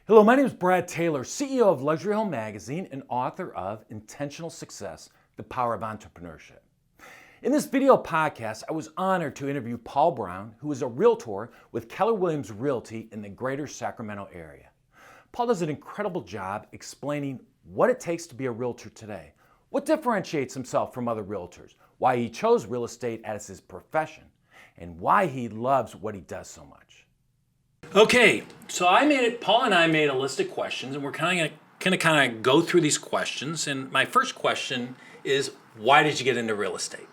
Hello, my name is Brad Taylor, CEO of Luxury Home Magazine and author of Intentional Success, The Power of Entrepreneurship. In this video podcast, I was honored to interview Paul Brown, who is a realtor with Keller Williams Realty in the Greater Sacramento area. Paul does an incredible job explaining what it takes to be a realtor today, what differentiates himself from other realtors, why he chose real estate as his profession, and why he loves what he does so much. Okay, so Paul and I made a list of questions, and we're kind of go through these questions. And my first question is, why did you get into real estate?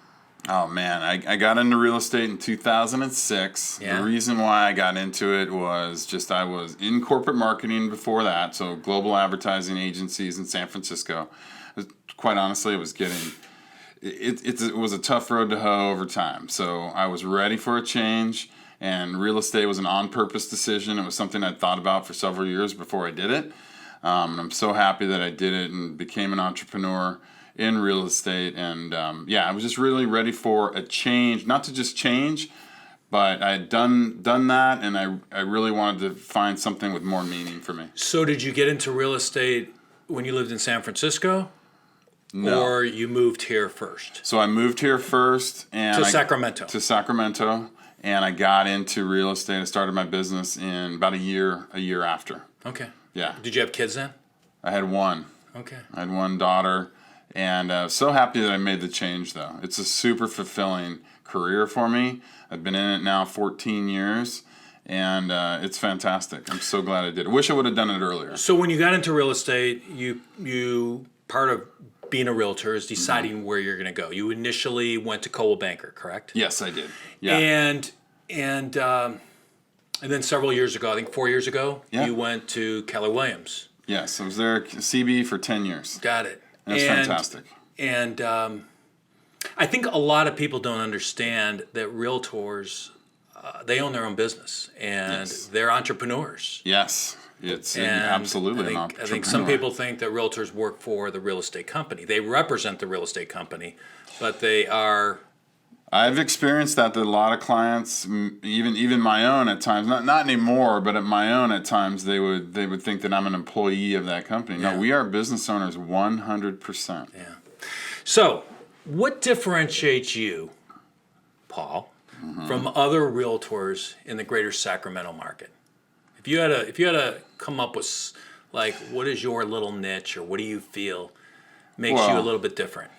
Oh man, I got into real estate in 2006. Yeah. The reason why I got into it was just I was in corporate marketing before that, so global advertising agencies in San Francisco. Quite honestly, it was it was a tough road to hoe over time. So I was ready for a change. And real estate was an on-purpose decision. It was something I'd thought about for several years before I did it. And I'm so happy that I did it and became an entrepreneur in real estate. And I was just really ready for a change, not to just change, but I had done that, and I really wanted to find something with more meaning for me. So did you get into real estate when you lived in San Francisco? No. Or you moved here first? So I moved here first. To Sacramento. To Sacramento. And I got into real estate. I started my business in about a year after. Okay. Yeah. Did you have kids then? I had one. Okay. I had one daughter, and so happy that I made the change, though. It's a super fulfilling career for me. I've been in it now 14 years, and it's fantastic. I'm so glad I did. I wish I would have done it earlier. So when you got into real estate, you part of being a realtor is deciding where you're going to go. You initially went to Coldwell Banker, correct? Yes, I did. Yeah. And then several years ago, I think 4 years ago, you went to Keller Williams. Yes, I was there at CB for 10 years. Got it. And it's fantastic. And I think a lot of people don't understand that realtors, they own their own business, and they're entrepreneurs. Yes. It's absolutely an entrepreneur. I think some people think that realtors work for the real estate company. They represent the real estate company, but they are... I've experienced that a lot of clients, even my own at times, not anymore, but at my own at times, they would think that I'm an employee of that company. Yeah. No, we are business owners 100%. Yeah. So, what differentiates you, Paul, from other realtors in the Greater Sacramento market? If you had to come up with, like, what is your little niche, or what do you feel makes you a little bit different?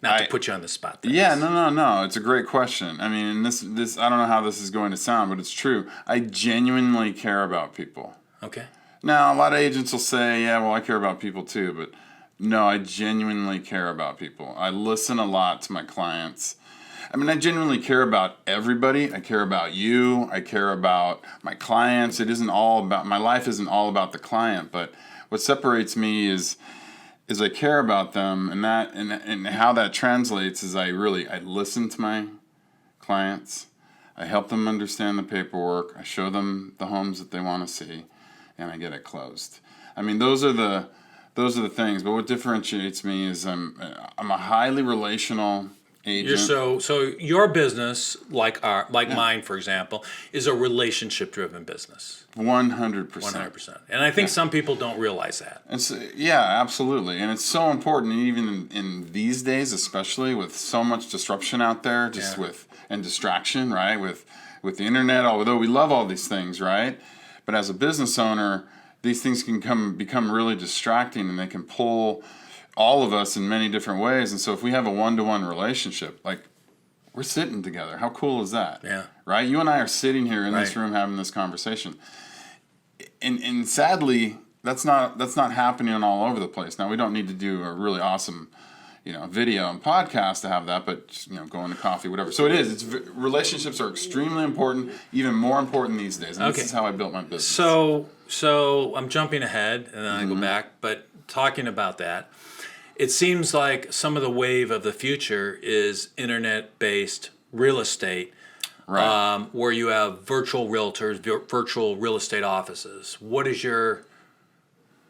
Not to put you on the spot. Yeah, no. It's a great question. I mean, this I don't know how this is going to sound, but it's true. I genuinely care about people. Okay. Now, a lot of agents will say, yeah, well, I care about people too, but no, I genuinely care about people. I listen a lot to my clients. I mean, I genuinely care about everybody. I care about you. I care about my clients. My life isn't all about the client, but what separates me is I care about them, and how that translates is I listen to my clients. I help them understand the paperwork. I show them the homes that they want to see, and I get it closed. I mean, those are the things. But what differentiates me is I'm a highly relational agent. So your business, like mine, for example, is a relationship-driven business. 100%. 100%. And I think some people don't realize that. And so, yeah, absolutely. And it's so important, even in these days, especially with so much disruption out there, and distraction, right? With the internet, although we love all these things, right? But as a business owner, these things can become really distracting, and they can pull all of us in many different ways. And so if we have a one-to-one relationship, like, we're sitting together. How cool is that? Yeah. Right? You and I are sitting here in this room having this conversation. And sadly, that's not happening all over the place. Now, we don't need to do a really awesome, video and podcast to have that, but going to coffee, whatever. So it is. Relationships are extremely important, even more important these days. And this is how I built my business. So I'm jumping ahead, and then I go back, but talking about that, it seems like some of the wave of the future is internet-based real estate, right? Where you have virtual realtors, virtual real estate offices. What is your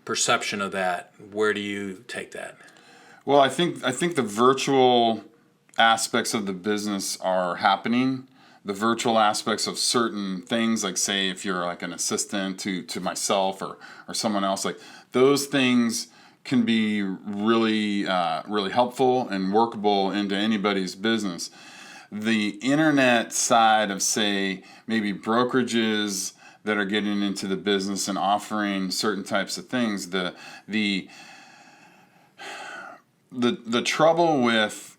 perception of that? Where do you take that? Well, I think the virtual aspects of the business are happening. virtual aspects of certain things, like say if you're like an assistant to myself or someone else, like those things can be really really helpful and workable into anybody's business. The internet side of, say, maybe brokerages that are getting into the business and offering certain types of things, the trouble with,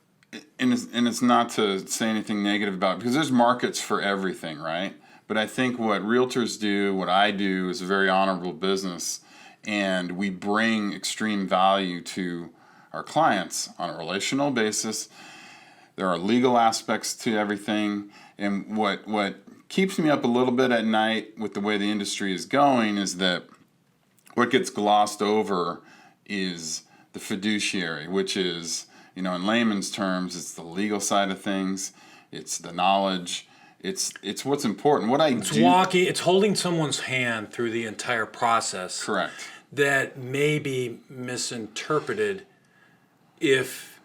and it's not to say anything negative about it, because there's markets for everything, right? But I think what realtors do, what I do, is a very honorable business, and we bring extreme value to our clients on a relational basis. There are legal aspects to everything, and what keeps me up a little bit at night with the way the industry is going is that what gets glossed over is the fiduciary, which is, in layman's terms, it's the legal side of things, it's the knowledge, it's what's important. It's holding someone's hand through the entire process. Correct. That may be misinterpreted if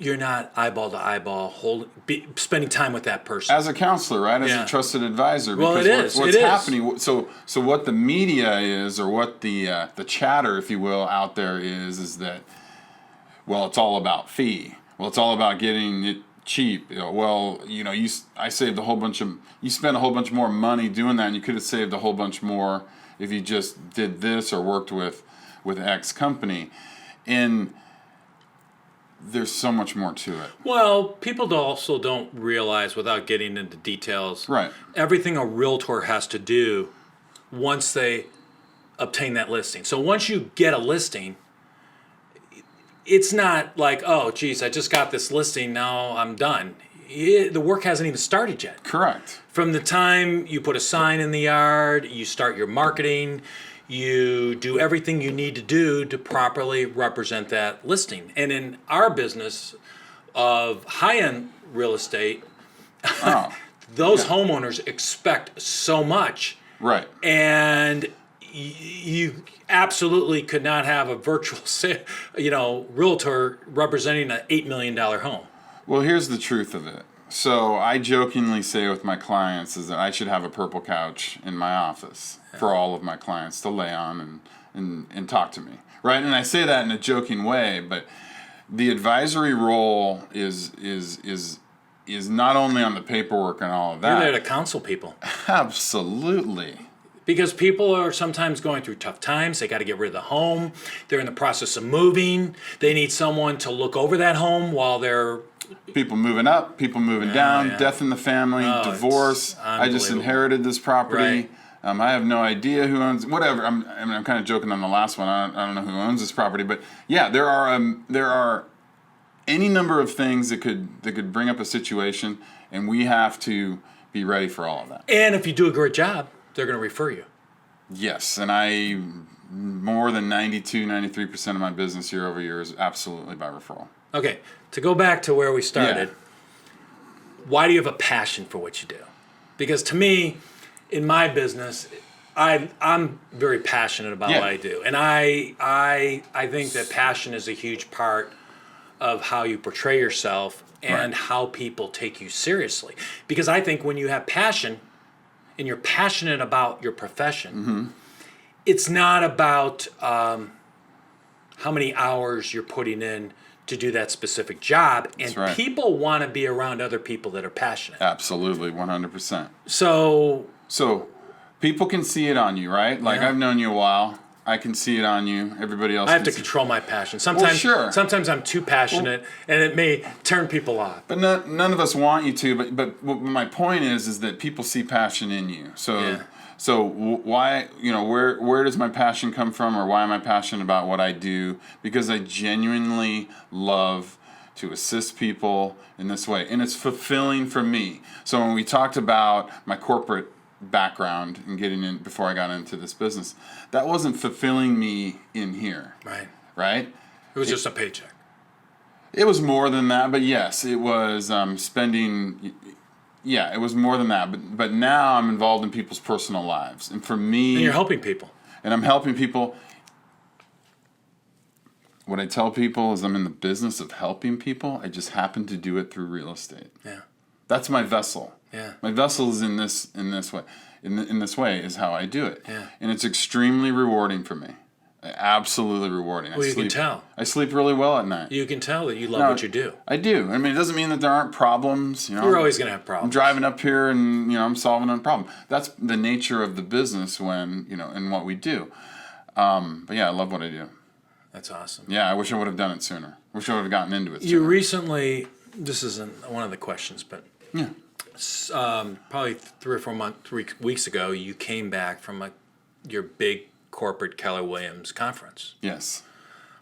you're not eyeball to eyeball spending time with that person. As a counselor, right? As a trusted advisor. Well, because what's happening, so what the media is, or what the chatter, if you will, out there is that, well, it's all about fee. Well, it's all about getting it cheap. I saved a whole bunch of, you spent a whole bunch more money doing that, and you could have saved a whole bunch more if you just did this or worked with X company. And there's so much more to it. Well, people also don't realize, without getting into details, right, everything a realtor has to do once they obtain that listing. So once you get a listing, it's not like, oh, geez, I just got this listing, now I'm done. The work hasn't even started yet. Correct. From the time you put a sign in the yard, you start your marketing, you do everything you need to do to properly represent that listing. And in our business of high-end real estate, those homeowners expect so much. Right. And you absolutely could not have a virtual realtor representing an $8 million home. Well, here's the truth of it. So I jokingly say with my clients is that I should have a purple couch in my office for all of my clients to lay on and talk to me, right? And I say that in a joking way, but the advisory role is not only on the paperwork and all of that. You're there to counsel people. Absolutely. Because people are sometimes going through tough times. They got to get rid of the home. They're in the process of moving. They need someone to look over that home while they're... People moving up, people moving down, death in the family, divorce. I just inherited this property. Right. I have no idea who owns whatever. I'm kind of joking on the last one. I don't know who owns this property, but yeah, there are any number of things that could bring up a situation, and we have to be ready for all of that. And if you do a great job, they're going to refer you. Yes, and more than 93% of my business year over year is absolutely by referral. Okay, to go back to where we started, why do you have a passion for what you do? Because to me, in my business, I'm very passionate about what I do. And I think that passion is a huge part of how you portray yourself and how people take you seriously. Because I think when you have passion and you're passionate about your profession, it's not about how many hours you're putting in to do that specific job. And people want to be around other people that are passionate. Absolutely, 100%. So people can see it on you, right? Like I've known you a while. I can see it on you. Everybody else. I have to control my passion. Sometimes, sometimes I'm too passionate, and it may turn people off. But none of us want you to. But my point is that people see passion in you. So why, where does my passion come from, or why am I passionate about what I do? Because I genuinely love to assist people in this way, and it's fulfilling for me. So when we talked about my corporate background and getting in before I got into this business, that wasn't fulfilling me in here. Right? It was just a paycheck. It was more than that, but yes, it was spending. Yeah, it was more than that. But now I'm involved in people's personal lives, and for me, and you're helping people. And I'm helping people. What I tell people is I'm in the business of helping people. I just happen to do it through real estate. Yeah. That's my vessel. Yeah. My vessel is in this way. In this way is how I do it. Yeah. And it's extremely rewarding for me. Absolutely rewarding. Well, you can tell. I sleep really well at night. You can tell that you love what you do. I do. I mean, it doesn't mean that there aren't problems. You're always going to have I'm problems. driving up here and, I'm solving a problem. That's the nature of the business when, and what we do. But yeah, I love what I do. That's awesome. Yeah, I wish I would have done it sooner. Wish I would have gotten into it sooner. You recently, this isn't one of the questions, but Yeah. probably 3 weeks ago, you came back from your big corporate Keller Williams conference. Yes.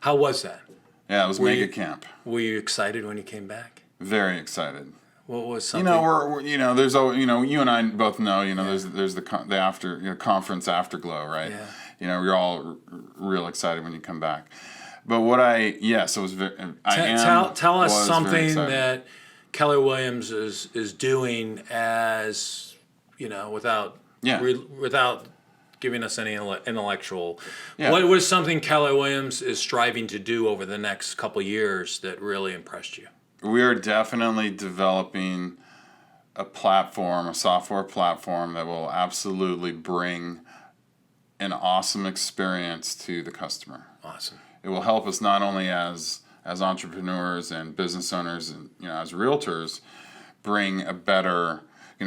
How was that? Yeah, it was MegaCamp. Were you excited when you came back? Very excited. What was something? We're there's you and I both know, there's the after conference afterglow, right? Yeah. We're all real excited when you come back. But it was very. Tell us something that Keller Williams is doing as without giving us any intellectual. Yeah. What was something Keller Williams is striving to do over the next couple of years that really impressed you? We are definitely developing a software platform that will absolutely bring an awesome experience to the customer. Awesome. It will help us not only as entrepreneurs and business owners and as realtors bring a better,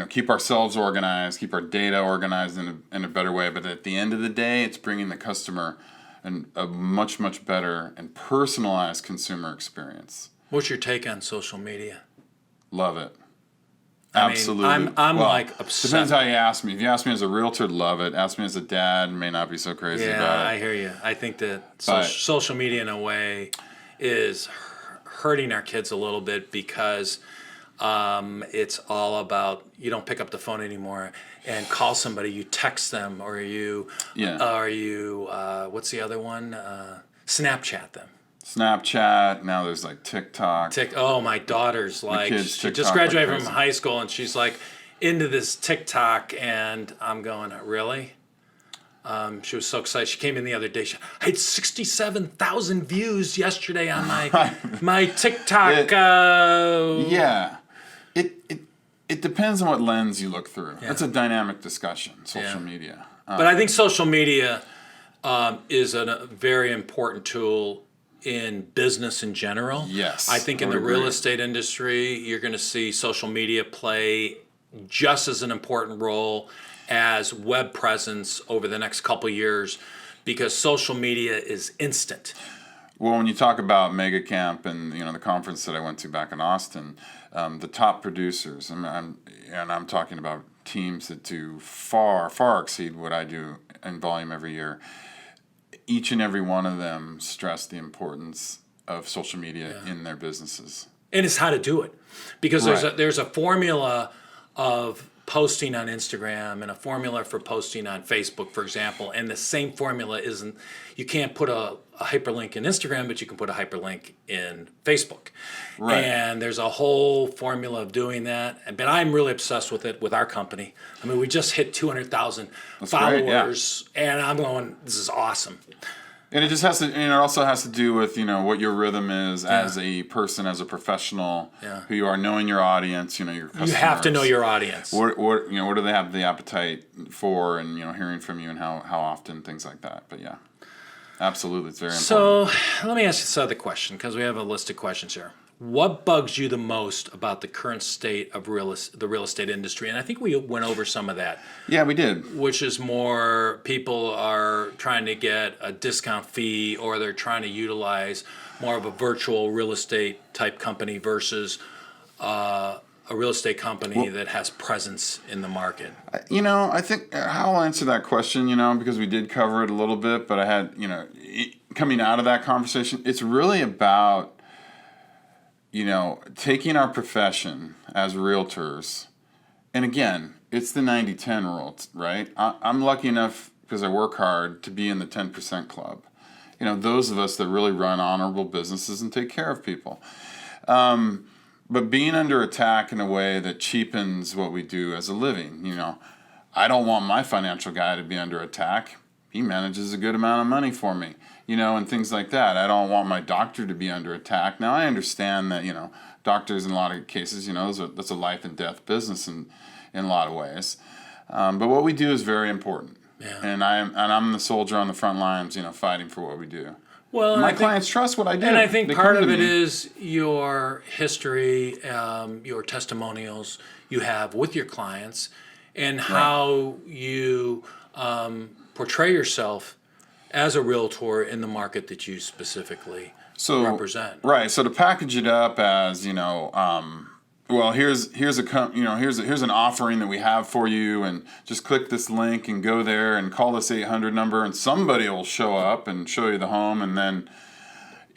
keep ourselves organized, keep our data organized in a better way. But at the end of the day, it's bringing the customer a much, much better and personalized consumer experience. What's your take on social media? Love it. I mean, Absolutely. I'm obsessed. Depends how you ask me. If you ask me as a realtor, love it. Ask me as a dad, may not be so crazy about it. Yeah, I hear you. I think that social media, in a way, is hurting our kids a little bit because it's all about you don't pick up the phone anymore and call somebody. You text them, or you what's the other one? Snapchat them. Snapchat. Now there's like TikTok. Oh, my daughter's she just graduated from high school and she's like into this TikTok, and I'm going, really? She was so excited. She came in the other day. I had 67,000 views yesterday on my TikTok. Yeah, it depends on what lens you look through. Yeah. It's a dynamic discussion. Social media. But I think social media is a very important tool in business in general. Yes, I think in the real estate industry, you're going to see social media play just as an important role as web presence over the next couple of years, because social media is instant. Well, when you talk about MegaCamp and the conference that I went to back in Austin, the top producers, and I'm talking about teams that do far exceed what I do in volume every year. Each and every one of them stress the importance of social media in their businesses. And it's how to do it, because there's a formula of posting on Instagram and a formula for posting on Facebook, for example, and the same formula isn't. You can't put a hyperlink in Instagram, but you can put a hyperlink in Facebook. Right. And there's a whole formula of doing that. But I'm really obsessed with it with our company. I mean, we just hit 200,000 followers, and I'm going, this is awesome. And it just has to, it also has to do with, what your rhythm is as a person, as a professional, who you are, knowing your audience, your customers. You have to know your audience. What do they have the appetite for, and, hearing from you and how often, things like that. But yeah, absolutely. It's very important. So let me ask you this other question, because we have a list of questions here. What bugs you the most about the current state of the real estate industry? And I think we went over some of that. Yeah, we did. Which is more people are trying to get a discount fee, or they're trying to utilize more of a virtual real estate type company versus a real estate company that has presence in the market. I think I'll answer that question, because we did cover it a little bit, but I had, coming out of that conversation, it's really about taking our profession as realtors, and again, it's the 90-10 rule, right? I'm lucky enough, because I work hard, to be in the 10% club. Those of us that really run honorable businesses and take care of people. But being under attack in a way that cheapens what we do as a living, I don't want my financial guy to be under attack, he manages a good amount of money for me, and things like that. I don't want my doctor to be under attack. Now, I understand that, doctors in a lot of cases, that's a life and death business in a lot of ways. But what we do is very important. Yeah. And I'm the soldier on the front lines, fighting for what we do. Well, my clients trust what I do. And I think They part come of to it me. is your history, your testimonials you have with your clients, and how you portray yourself as a realtor in the market that you specifically represent. Right. So to package it up as, well, here's an offering that we have for you, and just click this link and go there and call this 800 number, and somebody will show up and show you the home, and then,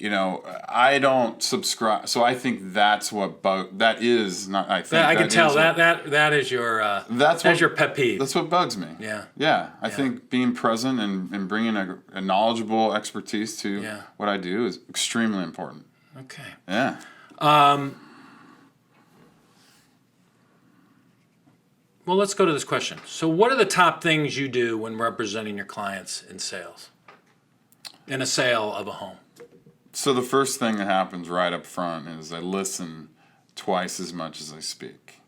I don't subscribe. So I think that's what that is not. I think I can tell that is your that's your pet peeve. That's what bugs me. Yeah. Yeah. I think being present and bringing a knowledgeable expertise to what I do is extremely important. Okay. Yeah. Well, let's go to this question. So what are the top things you do when representing your clients in sales? In a sale of a home? So the first thing that happens right up front is I listen twice as much as I speak.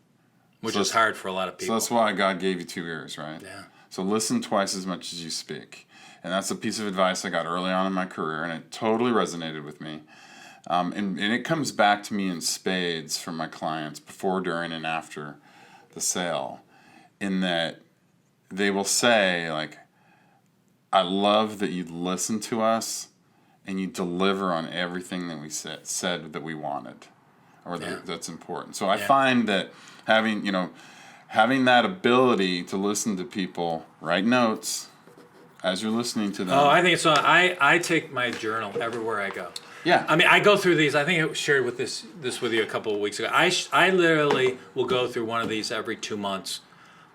Which is hard for a lot of people. So that's why God gave you 2 ears, right? Yeah. So listen twice as much as you speak. And that's a piece of advice I got early on in my career, and it totally resonated with me. And it comes back to me in spades from my clients before, during, and after the sale, in that they will say, like, I love that you listen to us and you deliver on everything that we said that we wanted, or that's important. So I find that having that ability to listen to people, write notes as you're listening to them. Oh, I think so. I take my journal everywhere I go. Yeah. I mean, I go through these. I think I shared with this with you a couple of weeks ago. I literally will go through one of these every 2 months,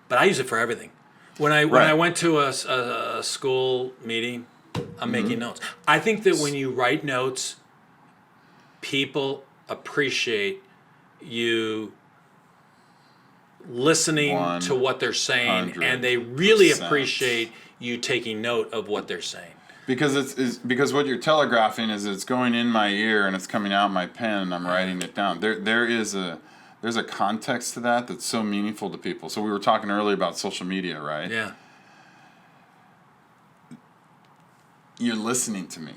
but I use it for everything. When I went to a school meeting, I'm making notes. I think that when you write notes, people appreciate you listening to what they're saying, and they really appreciate you taking note of what they're saying. Because what you're telegraphing is it's going in my ear and it's coming out my pen and I'm writing it down. There's a context to that that's so meaningful to people. So we were talking earlier about social media, right? Yeah. You're listening to me.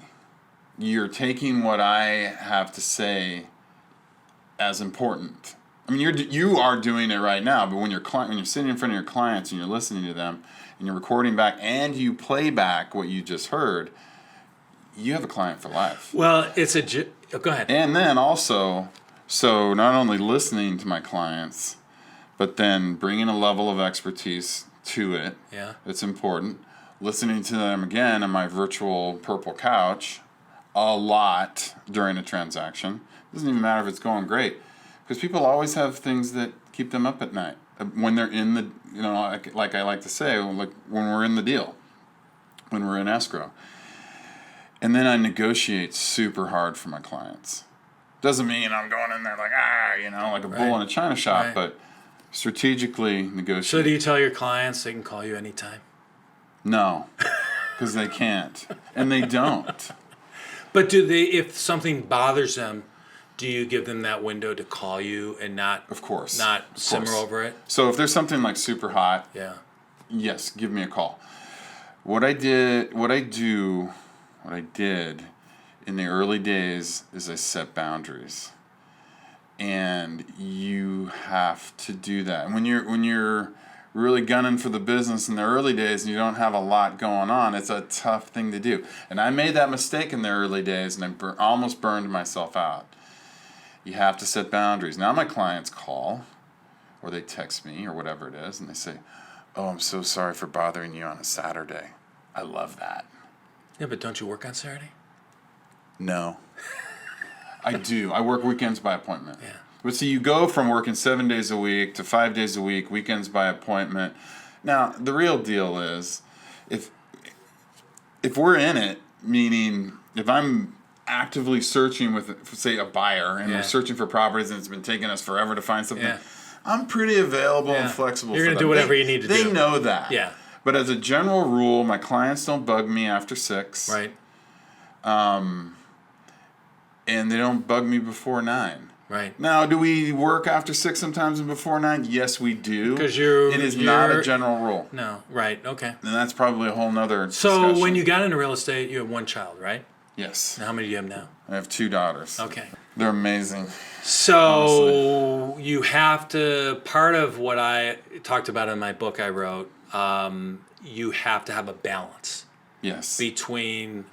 You're taking what I have to say as important. I mean, you are doing it right now, but when you're sitting in front of your clients and you're listening to them and you're recording back and you play back what you just heard, you have a client for life. Well, go ahead. And then also, so not only listening to my clients, but then bringing a level of expertise to it. Yeah. It's important. Listening to them again on my virtual purple couch a lot during a transaction. Doesn't even matter if it's going great, because people always have things that keep them up at night when they're in the, like I like to say, like when we're in the deal, when we're in escrow. And then I negotiate super hard for my clients. Doesn't mean I'm going in there like, like a bull in a china shop, but strategically negotiate. So do you tell your clients they can call you anytime? No, because they can't, and they don't. But do they? If something bothers them, do you give them that window to call you and not? Of course. Not simmer over it. So if there's something like super hot, yes, give me a call. What I did in the early days is I set boundaries, and you have to do that. And when you're really gunning for the business in the early days and you don't have a lot going on, it's a tough thing to do. And I made that mistake in the early days, and I almost burned myself out. You have to set boundaries. Now my clients call, or they text me, or whatever it is, and they say, "Oh, I'm so sorry for bothering you on a Saturday." I love that. Yeah, but don't you work on Saturday? No. I do. I work weekends by appointment. Yeah. But see, you go from working 7 days a week to 5 days a week, weekends by appointment. Now, the real deal is, if we're in it, meaning if I'm actively searching with, say, a buyer, and we're searching for properties and it's been taking us forever to find something, I'm pretty available and flexible. You're going to do whatever you need to do. They know that. Yeah. But as a general rule, my clients don't bug me after 6. Right. And they don't bug me before 9. Right. Now, do we work after 6 sometimes and before 9? Yes, we do. Because it is not a general rule. No. Right. Okay. And that's probably a whole nother So discussion. when you got into real estate, you had one child, right? Yes. Now, how many do you have now? I have 2 daughters. Okay. They're amazing. So you have to, part of what I talked about in my book I wrote, you have to have a balance Yes. between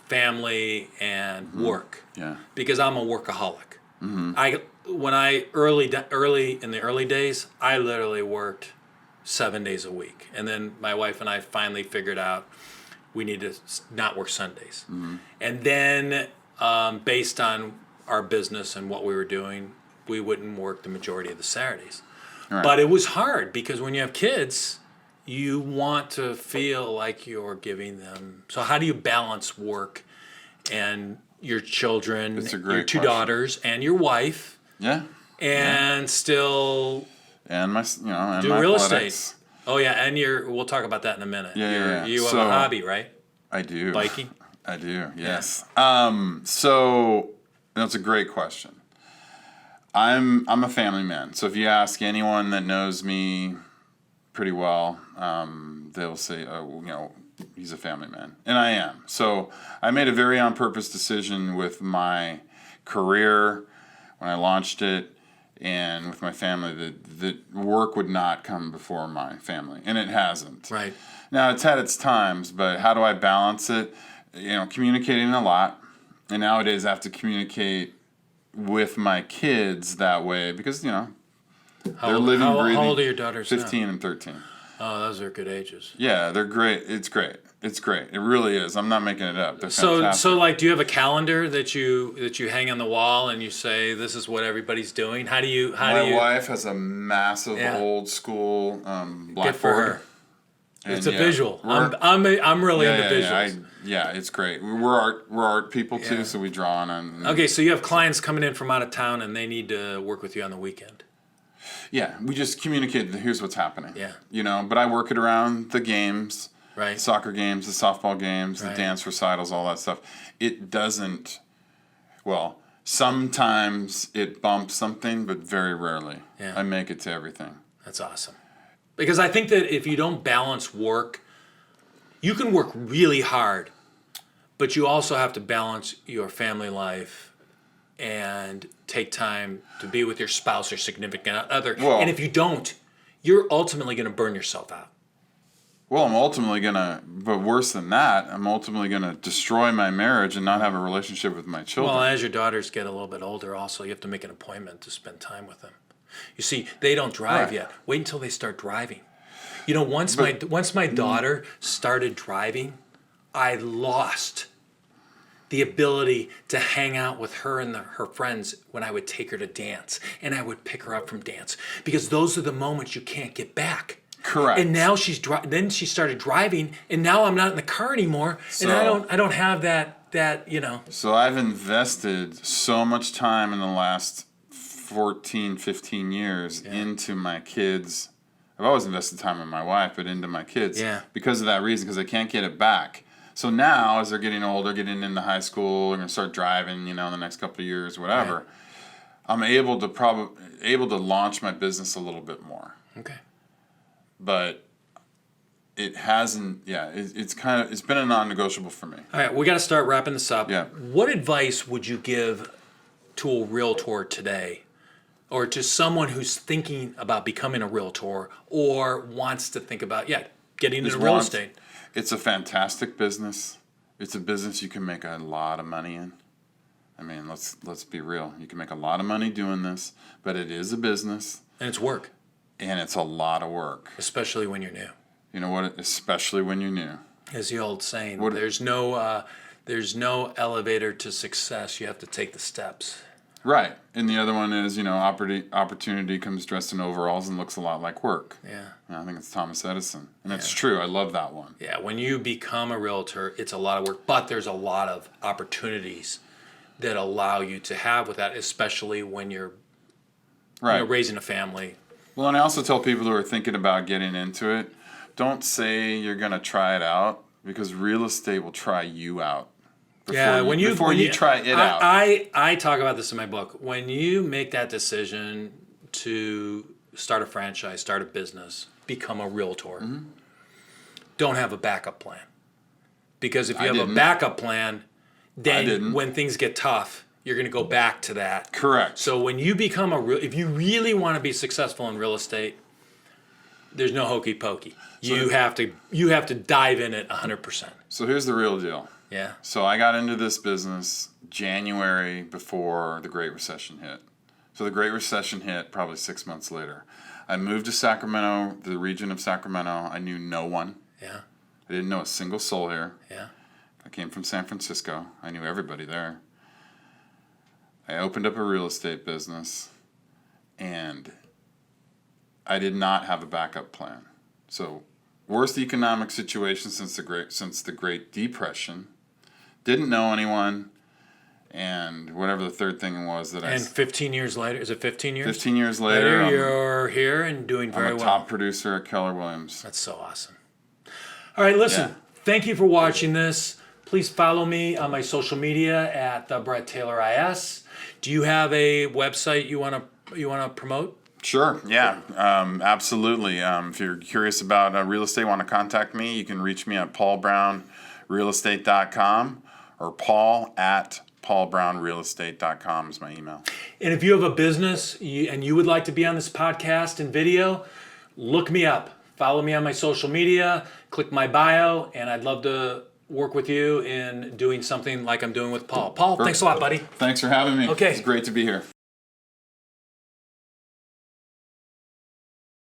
family and work. Yeah. Because I'm a workaholic. When I early in the early days, I literally worked 7 days a week, and then my wife and I finally figured out we need to not work Sundays. And then based on our business and what we were doing, we wouldn't work the majority of the Saturdays. Right. But it was hard because when you have kids, you want to feel like you're giving them. So how do you balance work and your children, It's a great your 2 question. daughters, and your wife, Yeah. and still And my, and do my real athletics. estate? Oh yeah, and we'll talk about that in a minute. Yeah. You have So- a hobby, right? I do. Biking? I do. Yes. So that's a great question. I'm a family man. So if you ask anyone that knows me pretty well, they'll say, he's a family man. And I am. So I made a very on purpose decision with my career when I launched it and with my family that work would not come before my family. And it hasn't. Right. Now, it's had its times, but how do I balance it? Communicating a lot. And nowadays I have to communicate with my kids that way because, they're living, breathing. How old are your daughters 15 and 13. Oh, those are good ages. Yeah, they're great. It's great. It's great. It really is. I'm not making it up. They're fantastic. So like, do you have a calendar that you hang on the wall and you say this is what everybody's doing? My wife has a massive old school blackboard. Good for her. And It's a visual. I'm really into visuals. It's great. We're art people too, so we draw on. Okay, so you have clients coming in from out of town and they need to work with you on the weekend. Yeah, we just communicate. Here's what's happening. Yeah. But I work it around the games, Right. soccer games, the softball games, Right. the dance recitals, all that stuff. It doesn't. Well, sometimes it bumps something, but very rarely. Yeah. I make it to everything. That's awesome. Because I think that if you don't balance work, you can work really hard, but you also have to balance your family life and take time to be with your spouse or significant other. Well- And if you don't, you're ultimately going to burn yourself out. Well, I'm ultimately but worse than that, I'm ultimately gonna destroy my marriage and not have a relationship with my children. Well, as your daughters get a little bit older, also, you have to make an appointment to spend time with them. You see, they don't drive Right. yet. Wait until they start driving. Once my daughter started driving, I lost the ability to hang out with her and her friends when I would take her to dance and I would pick her up from dance because those are the moments you can't get back. Correct. And now then she started driving, and now I'm not in the car anymore, and I don't have that. So I've invested so much time in the last 14, 15 years into my kids. I've always invested time in my wife, but into my kids. Yeah. Because of that reason, because I can't get it back. So now, as they're getting older, getting into high school, they're going to start driving, in the next couple of years, whatever. Right. I'm able to launch my business a little bit more. Okay. But it hasn't. Yeah, it's been a non-negotiable for me. All right, we got to start wrapping this up. Yeah. What advice would you give to a realtor today, or to someone who's thinking about becoming a realtor or wants to think about getting into real estate? It's a fantastic business. It's a business you can make a lot of money in. I mean, let's be real. You can make a lot of money doing this, but it is a business. And it's work. And it's a lot of work. Especially when you're new. You know what? Especially when you're new. As the old saying, there's no elevator to success. You have to take the steps. Right. And the other one is, opportunity comes dressed in overalls and looks a lot like work. Yeah. I think it's Thomas Edison. And it's true. I love that one. Yeah, when you become a realtor, it's a lot of work, but there's a lot of opportunities that allow you to have with that, especially when you're Right. raising a family. Well, and I also tell people who are thinking about getting into it, don't say you're going to try it out, because real estate will try you out. Before you try it out. I talk about this in my book. When you make that decision to start a franchise, start a business, become a realtor, don't have a backup plan. Because if you have a backup plan, then when things get tough, you're going to go back to that. Correct. So when you become if you really want to be successful in real estate, there's no hokey pokey. You have to dive in it 100%. So here's the real deal. Yeah. So I got into this business January before the Great Recession hit. So the Great Recession hit probably 6 months later. I moved to Sacramento, the region of Sacramento. I knew no one. Yeah. I didn't know a single soul here. Yeah. I came from San Francisco. I knew everybody there. I opened up a real estate business, and I did not have a backup plan. So, worst economic situation since the Great Depression. Didn't know anyone, and whatever the third thing was that And 15 years later, is it 15 years? 15 years later, you're here and doing very I'm a well. top producer at Keller Williams. That's so awesome. All right, listen. Thank you for watching this. Please follow me on my social media at Brett Taylor IS. Do you have a website you want to promote? Sure, yeah, absolutely. If you're curious about real estate, want to contact me, you can reach me at paulbrownrealestate.com or paul@paulbrownrealestate.com is my email. And if you have a business and you would like to be on this podcast and video, look me up. Follow me on my social media, click my bio, and I'd love to work with you in doing something like I'm doing with Paul. Paul, thanks a lot, buddy. Thanks for having me. Okay. It's great to be here.